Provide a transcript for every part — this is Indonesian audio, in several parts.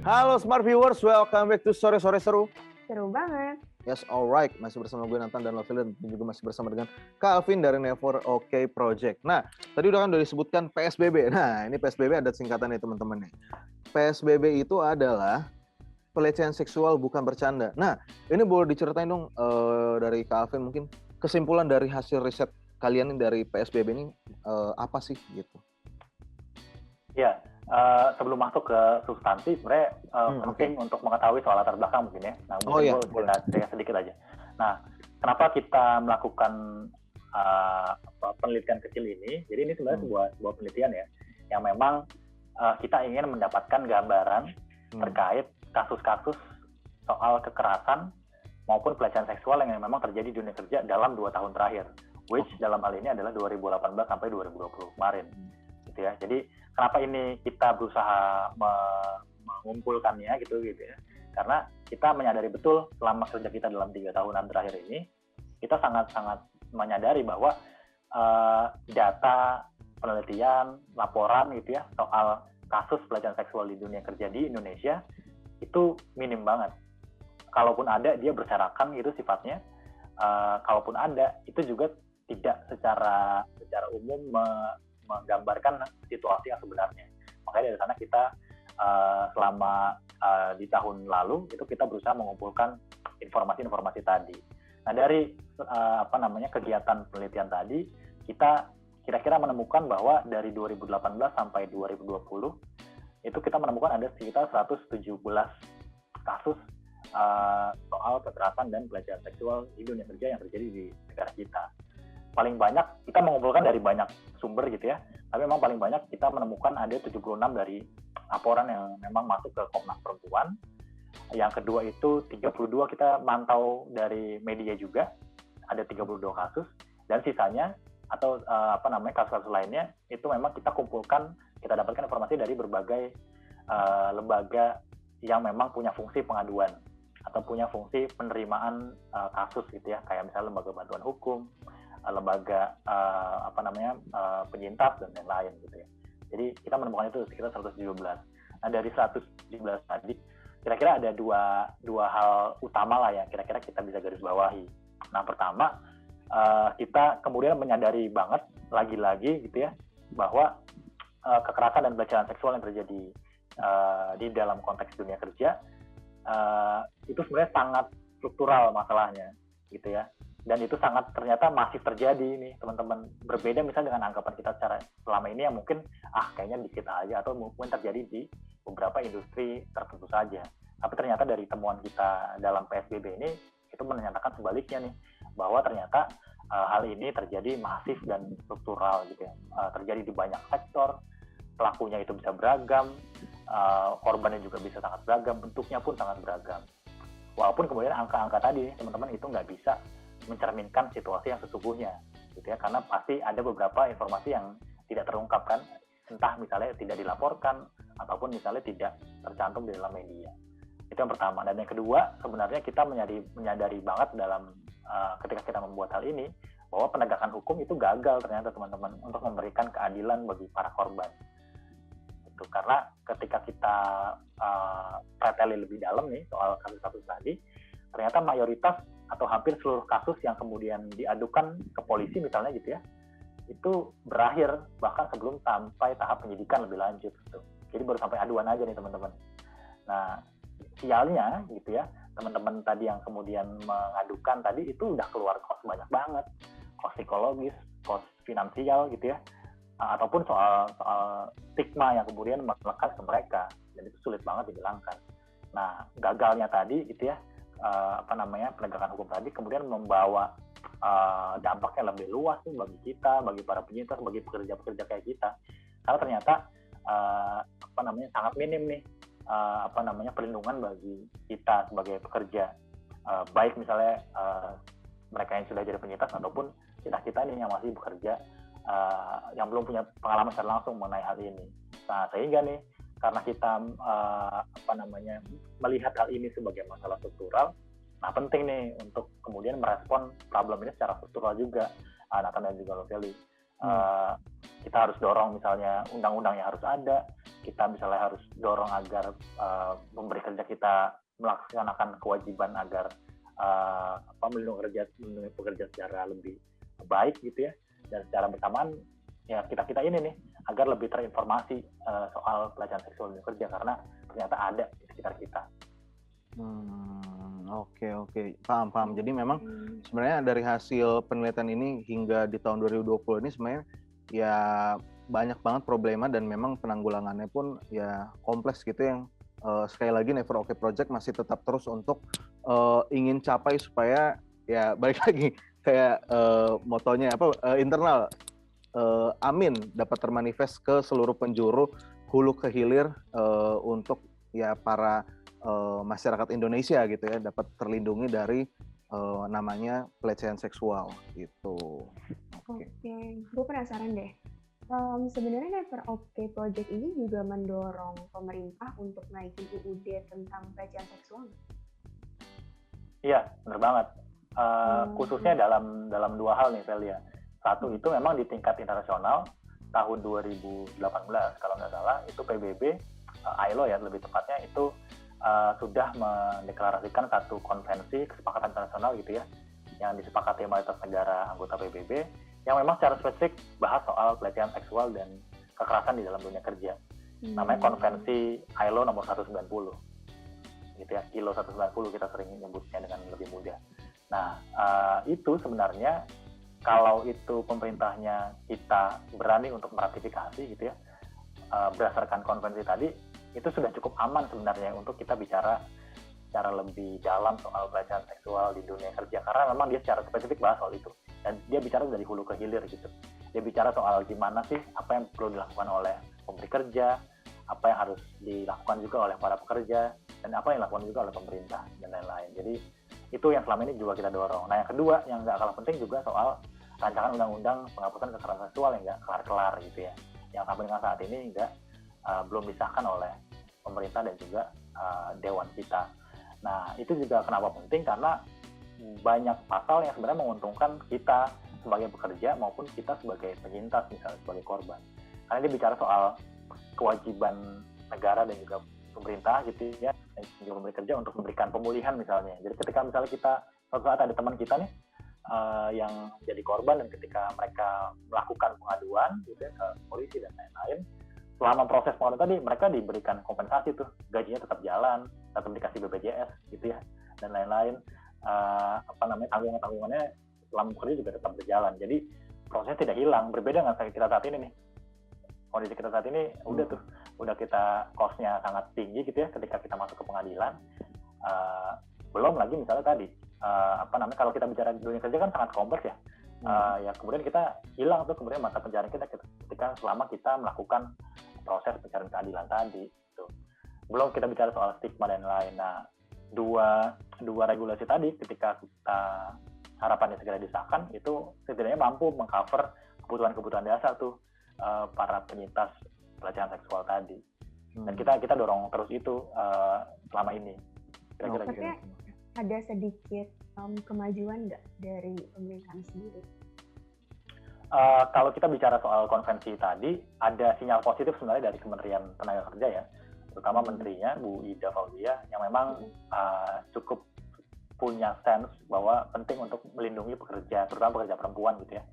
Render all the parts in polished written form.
Halo Smart Viewers, welcome back to Sore-Sore Seru. Seru banget. Yes, alright. Masih bersama gue Nathan dan Lovely, dan juga masih bersama dengan Calvin dari Never OK Project. Nah, tadi udah disebutkan PSBB. Nah, ini PSBB ada singkatannya teman-teman nih. PSBB itu adalah pelecehan seksual bukan bercanda. Nah, ini boleh diceritain dong dari Calvin mungkin kesimpulan dari hasil riset kalian dari PSBB ini apa sih gitu? Ya, sebelum masuk ke substansi, sebenarnya penting untuk mengetahui soal latar belakang mungkin ya. Nah, mungkin gue cerita sedikit aja. Nah, kenapa kita melakukan penelitian kecil ini? Jadi ini sebenarnya sebuah penelitian ya, yang memang kita ingin mendapatkan gambaran terkait kasus-kasus soal kekerasan maupun pelecehan seksual yang memang terjadi di dunia kerja dalam 2 tahun terakhir, which dalam hal ini adalah 2018 sampai 2020 kemarin. Gitu ya. Jadi kenapa ini kita berusaha mengumpulkannya gitu ya, karena kita menyadari betul selama kerja kita dalam 3 tahunan terakhir ini, kita sangat-sangat menyadari bahwa data, penelitian, laporan gitu ya soal kasus pelecehan seksual di dunia kerja di Indonesia itu minim banget. Kalaupun ada, dia berserakan gitu sifatnya. Kalaupun ada, itu juga tidak secara umum menggambarkan situasi yang sebenarnya. Makanya dari sana kita selama di tahun lalu itu kita berusaha mengumpulkan informasi-informasi tadi. Nah, dari kegiatan penelitian tadi, kita kira-kira menemukan bahwa dari 2018 sampai 2020 itu kita menemukan ada sekitar 117 kasus soal kekerasan dan pelecehan seksual di dunia kerja yang terjadi di negara kita. Paling banyak, kita mengumpulkan dari banyak sumber gitu ya, tapi memang paling banyak kita menemukan ada 76 dari laporan yang memang masuk ke Komnas Perempuan. Yang kedua itu 32 kita mantau dari media juga, ada 32 kasus, dan sisanya atau kasus-kasus lainnya itu memang kita kumpulkan, kita dapatkan informasi dari berbagai lembaga yang memang punya fungsi pengaduan atau punya fungsi penerimaan kasus gitu ya, kayak misalnya lembaga bantuan hukum, lembaga penyintas dan lain-lain gitu ya. Jadi kita menemukan itu sekitar 117. Nah, dari 117 tadi kira-kira ada dua hal utama lah ya kira-kira kita bisa garis bawahi. Nah, pertama kita kemudian menyadari banget lagi-lagi gitu ya bahwa kekerasan dan pelecehan seksual yang terjadi di dalam konteks dunia kerja itu sebenarnya sangat struktural masalahnya gitu ya. Dan itu sangat ternyata masih terjadi nih teman-teman. Berbeda misalnya dengan anggapan kita secara selama ini yang mungkin kayaknya dikit aja atau mungkin terjadi di beberapa industri tertentu saja. Tapi ternyata dari temuan kita dalam PSBB ini itu menyatakan sebaliknya nih, bahwa ternyata hal ini terjadi masif dan struktural gitu ya. Terjadi di banyak sektor, pelakunya itu bisa beragam, korbannya juga bisa sangat beragam, bentuknya pun sangat beragam. Walaupun kemudian angka-angka tadi teman-teman itu nggak bisa mencerminkan situasi yang sesungguhnya gitu ya, karena pasti ada beberapa informasi yang tidak terungkapkan, entah misalnya tidak dilaporkan ataupun misalnya tidak tercantum di dalam media. Itu yang pertama. Dan yang kedua, sebenarnya kita menyadari banget dalam ketika kita membuat hal ini bahwa penegakan hukum itu gagal ternyata teman-teman untuk memberikan keadilan bagi para korban. Itu karena ketika kita preteli lebih dalam nih soal kasus-kasus tadi, ternyata mayoritas atau hampir seluruh kasus yang kemudian diadukan ke polisi misalnya gitu ya, itu berakhir bahkan sebelum sampai tahap penyidikan lebih lanjut gitu. Jadi baru sampai aduan aja nih teman-teman. Nah, sialnya gitu ya, teman-teman tadi yang kemudian mengadukan tadi itu udah keluar kos banyak banget, kos psikologis, kos finansial gitu ya, ataupun soal stigma yang kemudian melekat ke mereka, dan itu sulit banget dihilangkan. Nah, gagalnya tadi gitu ya, penegakan hukum tadi kemudian membawa dampaknya lebih luas nih bagi kita, bagi para penyintas, bagi pekerja-pekerja kayak kita. Karena ternyata sangat minim nih perlindungan bagi kita sebagai pekerja, baik misalnya mereka yang sudah jadi penyintas ataupun kita nih yang masih bekerja, yang belum punya pengalaman secara langsung mengenai hal ini. Nah, sehingga nih karena kita melihat hal ini sebagai masalah struktural, nah penting nih untuk kemudian merespon problem ini secara struktural juga, Nathan dan juga Lovely. kita harus dorong misalnya undang-undangnya harus ada, kita misalnya harus dorong agar pemberi kerja kita melaksanakan kewajiban agar melindungi pekerja secara lebih baik gitu ya, dan secara bersamaan ya kita ini nih agar lebih terinformasi soal pelecehan seksual di kerja karena ternyata ada di sekitar kita. Oke, paham. Jadi memang sebenarnya dari hasil penelitian ini hingga di tahun 2020 ini sebenarnya ya banyak banget problema dan memang penanggulangannya pun ya kompleks gitu yang sekali lagi Never OK Project masih tetap terus untuk ingin capai supaya ya balik lagi kayak motonya internal amin dapat termanifest ke seluruh penjuru hulu ke hilir untuk ya para masyarakat Indonesia gitu ya dapat terlindungi dari namanya pelecehan seksual gitu. Oke, gue penasaran deh. Sebenarnya Never OK Project ini juga mendorong pemerintah untuk naikin UUD tentang pelecehan seksual. Iya, benar banget. Khususnya dalam dua hal nih, Velia. Satu itu memang di tingkat internasional tahun 2018 kalau nggak salah itu PBB ILO ya lebih tepatnya itu sudah mendeklarasikan satu konvensi kesepakatan internasional gitu ya yang disepakati mayoritas negara anggota PBB yang memang secara spesifik bahas soal pelecehan seksual dan kekerasan di dalam dunia kerja. Namanya konvensi ILO nomor 190 gitu ya, ILO 190 kita sering nyebutnya dengan lebih mudah. Nah itu sebenarnya kalau itu pemerintahnya kita berani untuk meratifikasi gitu ya berdasarkan konvensi tadi itu sudah cukup aman sebenarnya untuk kita bicara secara lebih dalam soal pelecehan seksual di dunia kerja karena memang dia secara spesifik bahas soal itu dan dia bicara dari hulu ke hilir gitu. Dia bicara soal gimana sih apa yang perlu dilakukan oleh pemberi kerja, apa yang harus dilakukan juga oleh para pekerja dan apa yang dilakukan juga oleh pemerintah dan lain-lain. Jadi itu yang selama ini juga kita dorong. Nah yang kedua yang nggak kalah penting juga soal rancangan undang-undang penghapusan kekerasan seksual yang nggak kelar-kelar gitu ya, yang sampai dengan saat ini belum disahkan oleh pemerintah dan juga dewan kita. Nah itu juga kenapa penting karena banyak pasal yang sebenarnya menguntungkan kita sebagai pekerja maupun kita sebagai penyintas misalnya sebagai korban. Karena dia bicara soal kewajiban negara dan juga pemerintah gitu ya, dan juga pemberi kerja untuk memberikan pemulihan misalnya. Jadi ketika misalnya kita suatu saat ada teman kita nih yang jadi korban dan ketika mereka melakukan pengaduan gitu ya, ke polisi dan lain-lain, selama proses pengaduan tadi mereka diberikan kompensasi tuh, gajinya tetap jalan, tetap dikasih BPJS gitu ya dan lain-lain, tanggungannya selama bekerja juga tetap berjalan. Jadi prosesnya tidak hilang. Berbeda dengan kita saat ini nih, kondisi kita saat ini udah kita cost-nya sangat tinggi gitu ya ketika kita masuk ke pengadilan. Belum lagi misalnya tadi kalau kita bicara dunia kerja kan sangat kompleks ya. Ya kemudian kita hilang tuh kemudian mata pencarian kita ketika selama kita melakukan proses pencarian keadilan tadi gitu. Belum kita bicara soal stigma dan lain. Nah dua regulasi tadi ketika kita harapannya segera disahkan itu setidaknya mampu mengcover kebutuhan dasar tuh para penyintas pelecehan seksual tadi. Dan kita dorong terus itu selama ini. Kira-kira gitu. Ada sedikit kemajuan nggak dari pemerintahan sendiri? Kalau kita bicara soal konvensi tadi, ada sinyal positif sebenarnya dari Kementerian Tenaga Kerja ya, terutama menterinya Bu Ida Fauzia yang memang cukup punya sense bahwa penting untuk melindungi pekerja, terutama pekerja perempuan gitu ya,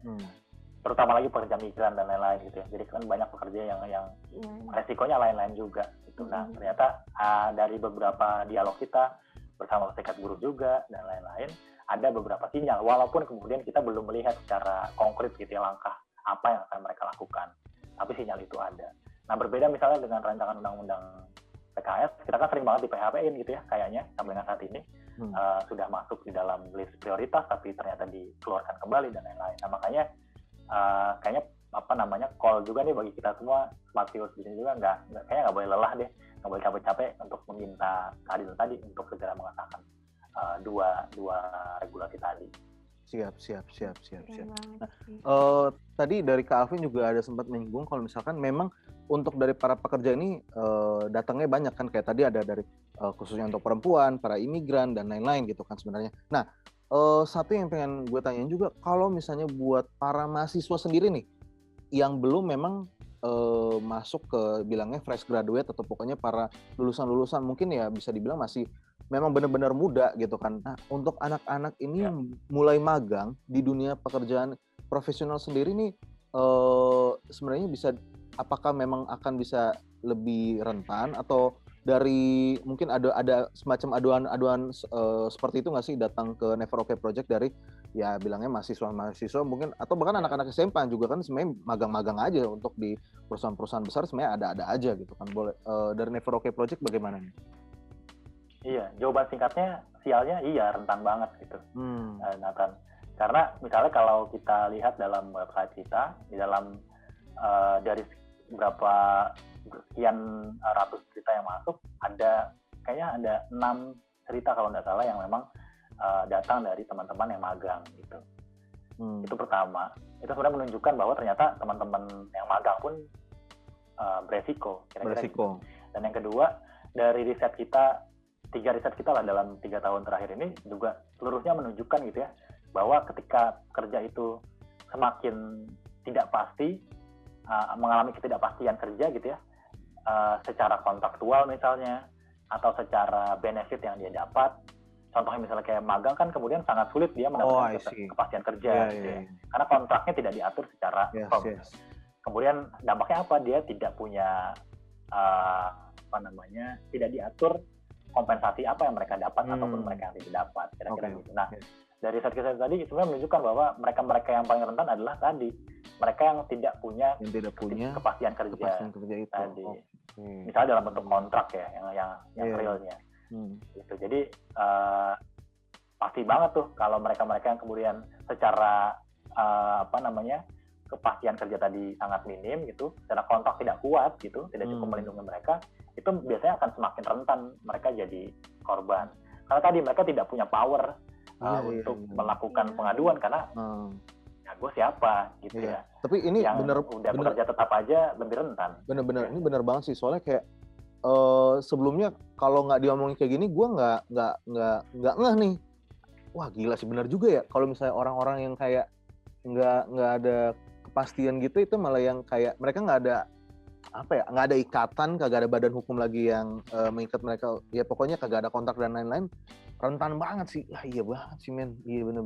terutama lagi pekerja migran dan lain-lain gitu ya. Jadi kan banyak pekerja yang resikonya lain-lain juga. Gitu. Nah ternyata dari beberapa dialog kita bersama serikat buruh juga dan lain-lain ada beberapa sinyal walaupun kemudian kita belum melihat secara konkret gitu ya langkah apa yang akan mereka lakukan, tapi sinyal itu ada. Nah berbeda misalnya dengan rancangan undang-undang PKS, kita kan sering banget di PHP-in gitu ya kayaknya sampai dengan saat ini sudah masuk di dalam list prioritas tapi ternyata dikeluarkan kembali dan lain-lain. Nah makanya kayaknya call juga nih bagi kita semua smart viewers di sini juga kayaknya nggak boleh lelah deh, nggak boleh capek-capek untuk meminta keadilan tadi untuk segera mengesahkan dua regulasi tadi. Siap. Nah, tadi dari Kak Alvin juga ada sempat menyinggung kalau misalkan memang untuk dari para pekerja ini datangnya banyak kan kayak tadi ada dari khususnya untuk perempuan, para imigran dan lain-lain gitu kan sebenarnya. Nah satu yang pengen gue tanyain juga kalau misalnya buat para mahasiswa sendiri nih yang belum memang masuk ke bilangnya fresh graduate atau pokoknya para lulusan mungkin ya bisa dibilang masih memang benar-benar muda gitu kan. Nah, untuk anak-anak ini yang mulai magang di dunia pekerjaan profesional sendiri nih sebenarnya apakah memang akan bisa lebih rentan atau dari mungkin ada semacam aduan seperti itu nggak sih datang ke Never Okay Project dari ya bilangnya mahasiswa mungkin atau bahkan anak-anak SMA juga kan sebenarnya magang-magang aja untuk di perusahaan-perusahaan besar sebenarnya ada aja gitu kan. Boleh dari Never Okay Project bagaimana nih? Iya, jawaban singkatnya sialnya iya rentan banget gitu, Nathan. Karena misalnya kalau kita lihat dalam website kita di dalam dari berapa sekian ratus cerita yang masuk, kayaknya ada 6 cerita kalau nggak salah yang memang datang dari teman-teman yang magang gitu. Itu pertama. Itu sebenarnya menunjukkan bahwa ternyata teman-teman yang magang pun beresiko. Gitu. Dan yang kedua, dari riset kita, 3 riset kita lah dalam 3 tahun terakhir ini juga seluruhnya menunjukkan gitu ya, bahwa ketika kerja itu semakin tidak pasti, mengalami ketidakpastian kerja gitu ya, secara kontraktual misalnya, atau secara benefit yang dia dapat. Contohnya misalnya kayak magang kan kemudian sangat sulit dia mendapatkan kepastian kerja, gitu ya. Karena kontraknya tidak diatur secara firm. Kemudian dampaknya apa? Dia tidak punya tidak diatur kompensasi apa yang mereka dapat ataupun mereka yang tidak dapat, kira-kira gitu. Nah, dari riset kita tadi sebenarnya menunjukkan bahwa mereka yang paling rentan adalah tadi mereka yang tidak punya kepastian kerja itu. Tadi. Misalnya dalam bentuk kontrak ya, yang realnya. Gitu. Jadi pasti banget tuh kalau mereka yang kemudian secara kepastian kerja tadi sangat minim gitu, secara kontrak tidak kuat gitu, tidak cukup melindungi mereka, itu biasanya akan semakin rentan mereka jadi korban. Karena tadi mereka tidak punya power untuk melakukan pengaduan karena ya gue siapa gitu ya. Tapi ini yang udah bekerja tetap aja lebih rentan. Bener-bener ini bener banget sih, soalnya kayak sebelumnya kalau nggak diomongin kayak gini gue nggak ngeh nih. Wah gila sih, bener juga ya kalau misalnya orang-orang yang kayak nggak ada kepastian gitu, itu malah yang kayak mereka nggak ada ikatan, kagak ada badan hukum lagi yang mengikat mereka, ya pokoknya kagak ada kontrak dan lain-lain, rentan banget sih. Iya banget sih men, iya bener.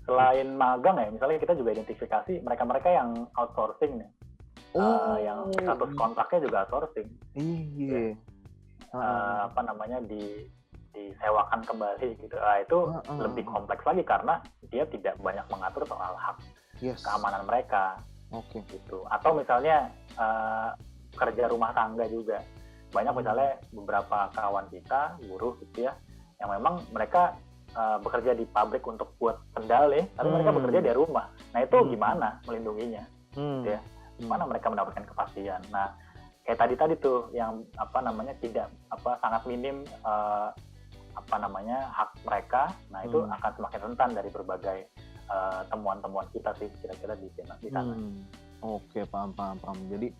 Selain magang ya, misalnya kita juga identifikasi mereka yang outsourcing nih, yang status kontraknya juga outsourcing. Iya. Disewakan kembali gitu. Itu lebih kompleks lagi karena dia tidak banyak mengatur soal hak keamanan mereka. Gitu. Atau misalnya kerja rumah tangga juga. Banyak misalnya beberapa kawan kita, buruh gitu ya, yang memang mereka bekerja di pabrik untuk buat sendal ya, tapi mereka bekerja dari rumah. Nah itu gimana melindunginya? Gitu ya. Gimana mereka mendapatkan kepastian? Nah kayak tadi tuh yang tidak sangat minim hak mereka. Nah itu akan semakin rentan dari berbagai temuan-temuan kita sih kira-kira di sana. Oke, paham. Jadi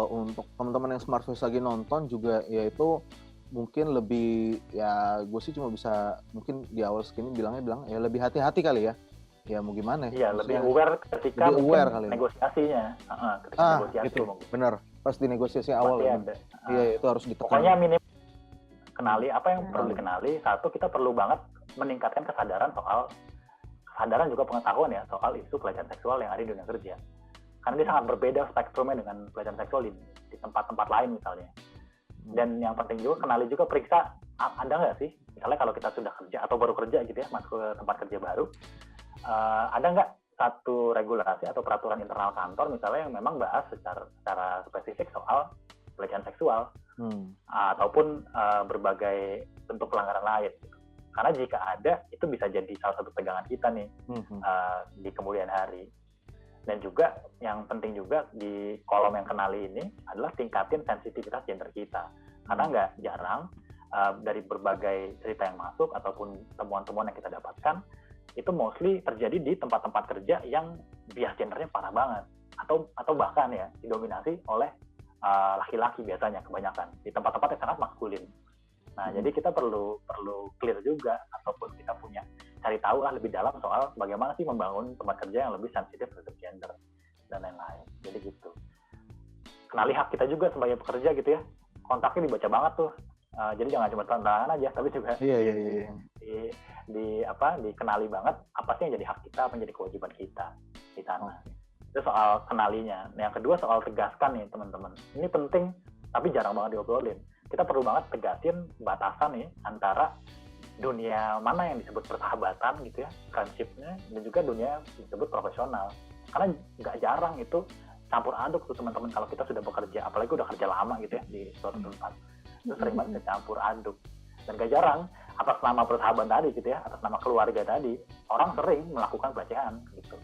untuk teman-teman yang Smart Voice lagi nonton juga, yaitu mungkin lebih ya, gue sih cuma bisa mungkin di awal segini bilang ya lebih hati-hati kali ya. Ya mau gimana? Iya, lebih aware ketika negosiasinya. Negosiasi gitu. Benar. Pas di negosiasi awal. Iya, itu harus ditekan. Pokoknya minim kenali apa yang perlu dikenali. Satu, kita perlu banget meningkatkan kesadaran juga pengetahuan ya soal isu pelecehan seksual yang ada di dunia kerja. Karena dia sangat berbeda spektrumnya dengan pelecehan seksual di tempat-tempat lain misalnya. Dan yang penting juga, kenali juga, periksa ada nggak sih, misalnya kalau kita sudah kerja atau baru kerja gitu ya, masuk ke tempat kerja baru, ada nggak satu regulasi atau peraturan internal kantor misalnya yang memang bahas secara spesifik soal pelecehan seksual, ataupun berbagai bentuk pelanggaran lain. Karena jika ada, itu bisa jadi salah satu pegangan kita nih di kemudian hari. Dan juga yang penting juga di kolom yang kenali ini adalah tingkatin sensitivitas gender kita. Karena nggak jarang dari berbagai cerita yang masuk ataupun temuan-temuan yang kita dapatkan, itu mostly terjadi di tempat-tempat kerja yang bias gendernya parah banget. Atau bahkan ya didominasi oleh laki-laki biasanya kebanyakan. Di tempat-tempat yang sangat maskulin. Nah, jadi kita perlu clear juga, ataupun kita cari tahu lah lebih dalam soal bagaimana sih membangun tempat kerja yang lebih sensitif terhadap gender dan lain-lain. Jadi gitu. Kenali hak kita juga sebagai pekerja gitu ya. Kontaknya dibaca banget tuh. Jadi jangan cuma tantangan aja, tapi juga dikenali banget apa sih yang jadi hak kita, apa yang jadi kewajiban kita di sana. Itu soal kenalinya. Nah, yang kedua soal tegaskan nih teman-teman. Ini penting, tapi jarang banget diobrolin. Kita perlu banget tegasin batasan nih antara dunia mana yang disebut persahabatan gitu ya, friendship-nya, dan juga dunia yang disebut profesional. Karena nggak jarang itu campur aduk tuh teman-teman kalau kita sudah bekerja, apalagi udah kerja lama gitu ya di suatu tempat. Itu sering banget campur aduk. Dan gak jarang atas nama persahabatan tadi gitu ya, atas nama keluarga tadi, orang sering melakukan pelecehan gitu.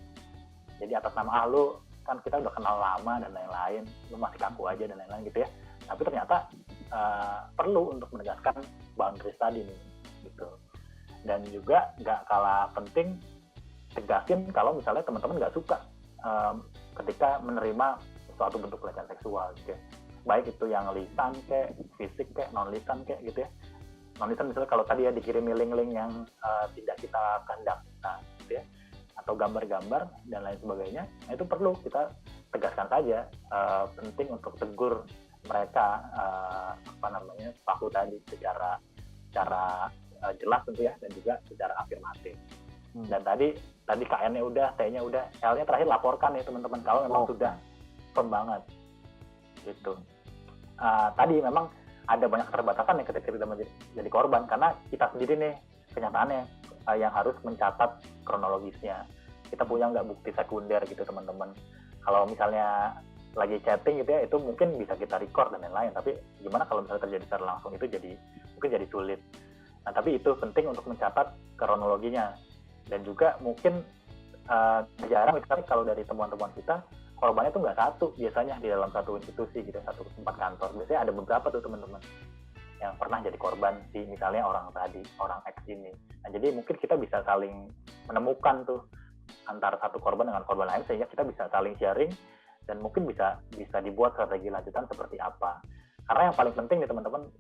Jadi atas nama lu kan kita udah kenal lama dan lain-lain, lu masih kaku aja dan lain-lain gitu ya. Tapi ternyata perlu untuk menegaskan boundaries tadi nih gitu. Dan juga gak kalah penting tegasin kalau misalnya teman-teman gak suka ketika menerima suatu bentuk pelecehan seksual gitu ya. Baik itu yang lisan kayak, fisik kayak, non lisan kayak gitu ya. Non lisan misalnya kalau tadi ya dikirimi link-link yang tidak kita kehendaki gitu ya, atau gambar-gambar dan lain sebagainya, nah itu perlu kita tegaskan saja. Penting untuk tegur mereka pelaku tadi secara jelas tentu ya, dan juga secara afirmatif. Dan tadi KN-nya udah, T-nya udah, L-nya terakhir laporkan ya teman-teman kalau memang sudah firm banget gitu. Tadi memang ada banyak keterbatasan ya ketika kita menjadi korban, karena kita sendiri nih kenyataannya yang harus mencatat kronologisnya. Kita punya nggak bukti sekunder gitu teman-teman. Kalau misalnya lagi chatting gitu ya, itu mungkin bisa kita record dan lain-lain, tapi gimana kalau misalnya terjadi secara langsung, itu mungkin jadi sulit. Nah, tapi itu penting untuk mencatat kronologinya. Dan juga mungkin jarang misalnya kalau dari temuan-temuan kita, korbannya tuh nggak satu biasanya di dalam satu institusi gitu, satu tempat kantor. Biasanya ada beberapa tuh teman-teman yang pernah jadi korban si misalnya orang X ini. Nah, jadi mungkin kita bisa saling menemukan tuh antara satu korban dengan korban lain, sehingga kita bisa saling sharing dan mungkin bisa dibuat strategi lanjutan seperti apa. Karena yang paling penting nih teman-teman,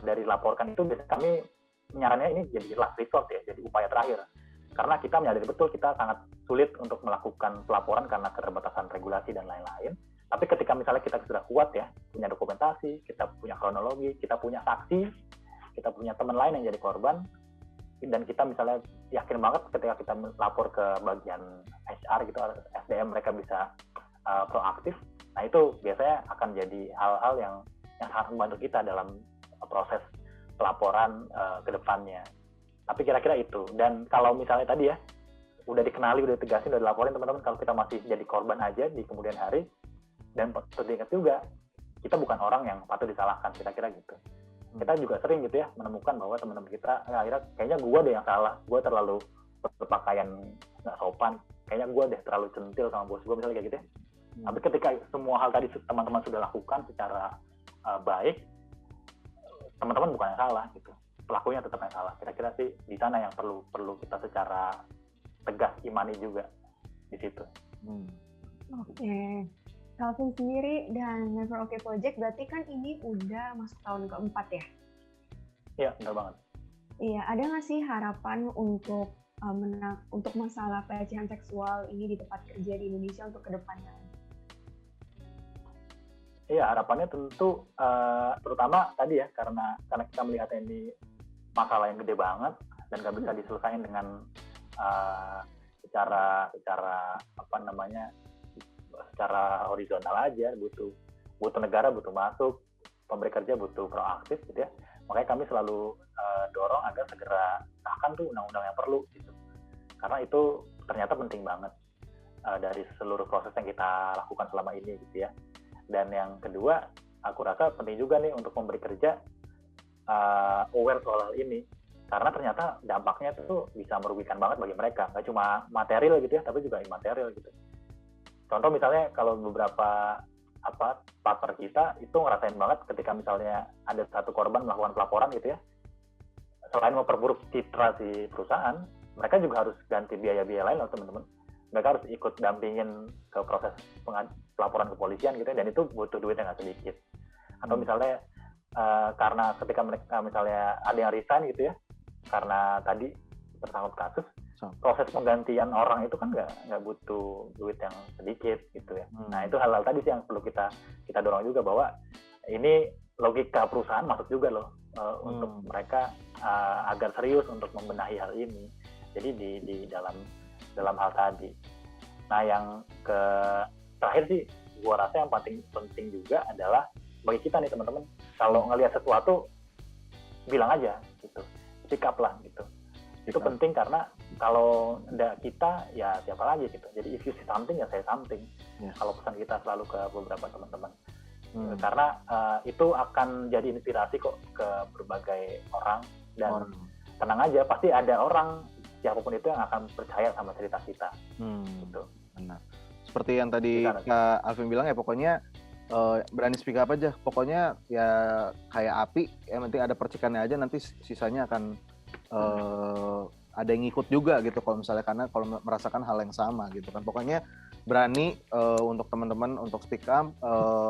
dari laporkan itu biasanya kami nyarannya ini jadi last resort ya, jadi upaya terakhir. Karena kita menyadari betul kita sangat sulit untuk melakukan pelaporan karena keterbatasan regulasi dan lain-lain. Tapi ketika misalnya kita sudah kuat ya, punya dokumentasi, kita punya kronologi, kita punya saksi, kita punya teman lain yang jadi korban, dan kita misalnya yakin banget ketika kita melapor ke bagian HR gitu, SDM, mereka bisa proaktif. Nah, itu biasanya akan jadi hal-hal yang sangat membantu kita dalam proses pelaporan ke depannya. Tapi kira-kira itu. Dan kalau misalnya tadi ya, udah dikenali, udah ditegasin, udah dilaporin teman-teman, kalau kita masih jadi korban aja di kemudian hari, dan perlu diingat juga, kita bukan orang yang patut disalahkan, kira-kira gitu. Kita juga sering gitu ya, menemukan bahwa teman-teman kita, akhirnya kayaknya gue deh yang salah, gue terlalu berpakaian nggak sopan, kayaknya gue deh terlalu centil sama bos gue, misalnya kayak gitu ya. Tapi ketika semua hal tadi teman-teman sudah lakukan secara baik, teman-teman bukan yang salah gitu, pelakunya tetap yang salah. Kira-kira sih di sana yang perlu kita secara tegas imani juga di situ. Oke. Calvin sendiri dan Never Okay Project berarti kan ini udah masuk tahun keempat ya? Iya, benar banget. Iya, ada nggak sih harapan untuk masalah pelecehan seksual ini di tempat kerja di Indonesia untuk kedepannya? Iya, harapannya tentu terutama tadi ya, karena kita melihat ini masalah yang gede banget dan nggak bisa diselesaikan dengan secara horizontal aja. Butuh negara butuh masuk, pemberi kerja butuh proaktif gitu ya. Makanya kami selalu dorong agar segera sahkan tuh undang-undang yang perlu gitu, karena itu ternyata penting banget dari seluruh proses yang kita lakukan selama ini gitu ya. Dan yang kedua, aku rasa penting juga nih untuk pemberi kerja aware soal hal ini, karena ternyata dampaknya itu bisa merugikan banget bagi mereka, nggak cuma material gitu ya, tapi juga imaterial gitu. Contoh misalnya kalau beberapa partner kita itu ngerasain banget ketika misalnya ada satu korban melakukan pelaporan gitu ya, selain memperburuk citra si perusahaan, mereka juga harus ganti biaya-biaya lain loh teman-teman. Mereka harus ikut dampingin ke proses pelaporan kepolisian gitu ya, dan itu butuh duit yang nggak sedikit. Atau misalnya karena ketika mereka misalnya ada yang resign gitu ya, karena tadi tersangkut kasus, proses penggantian orang itu kan nggak butuh duit yang sedikit gitu ya. Nah itu hal-hal tadi sih yang perlu kita dorong juga, bahwa ini logika perusahaan masuk juga loh untuk mereka agar serius untuk membenahi hal ini. Jadi di dalam hal tadi. Nah yang terakhir sih gua rasa yang paling penting juga adalah bagi kita nih teman-teman, kalau ngelihat sesuatu bilang aja gitu, speak up lah gitu. Itu penting karena kalau enggak kita ya siapa lagi gitu. Jadi if you see something ya say something. Kalau pesan kita selalu ke beberapa teman-teman. Karena itu akan jadi inspirasi kok ke berbagai orang, dan tenang aja pasti ada orang siapapun itu yang akan percaya sama cerita kita. Gitu. Benar. Seperti yang tadi Kak Alvin bilang ya, pokoknya berani speak up aja. Pokoknya ya kayak api, yang penting ada percikannya aja, nanti sisanya akan ada yang ngikut juga gitu kalau misalnya, karena kalau merasakan hal yang sama gitu kan. Pokoknya berani untuk teman-teman untuk speak up.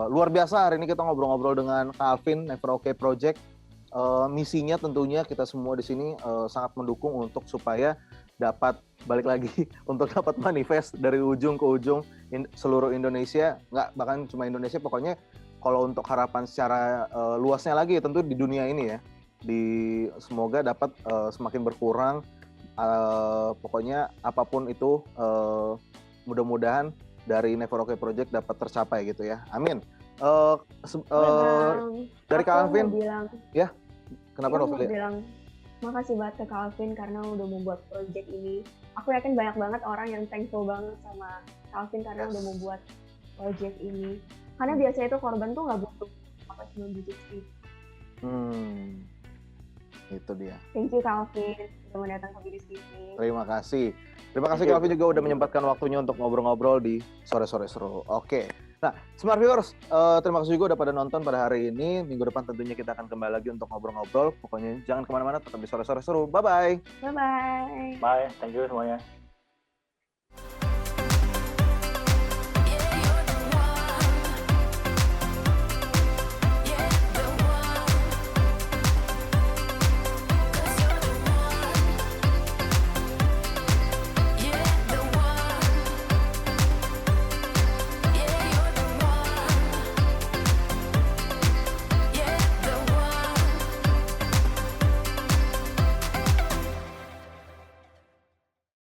Luar biasa hari ini kita ngobrol-ngobrol dengan Kak Alvin, Never Okay Project. Misinya tentunya kita semua di sini sangat mendukung untuk supaya dapat balik lagi untuk dapat manifest dari ujung ke ujung seluruh Indonesia, nggak bahkan cuma Indonesia, pokoknya kalau untuk harapan secara luasnya lagi tentu di dunia ini ya, semoga dapat semakin berkurang, pokoknya apapun itu mudah-mudahan dari Never Okay Project dapat tercapai gitu ya, amin. Dari Kak Alvin ya, kenapa Novelia? Makasih banget ke Kak Alvin karena udah membuat project ini. Aku yakin banyak banget orang yang thankful banget sama Kak Alvin karena udah membuat project ini. Karena biasanya itu korban tuh nggak butuh apa, cuma butuh sih. Itu dia. Thank you Kak Alvin sudah mau datang ke Bidis TV. Terima kasih Kak Alvin juga udah menyempatkan waktunya untuk ngobrol-ngobrol di Sore-Sore Seru. Oke. Nah, Smart Viewers, terima kasih juga udah pada nonton pada hari ini. Minggu depan tentunya kita akan kembali lagi untuk ngobrol-ngobrol. Pokoknya jangan kemana-mana, tetap di Sore-Sore Seru. Bye-bye. Bye-bye. Bye, thank you semuanya.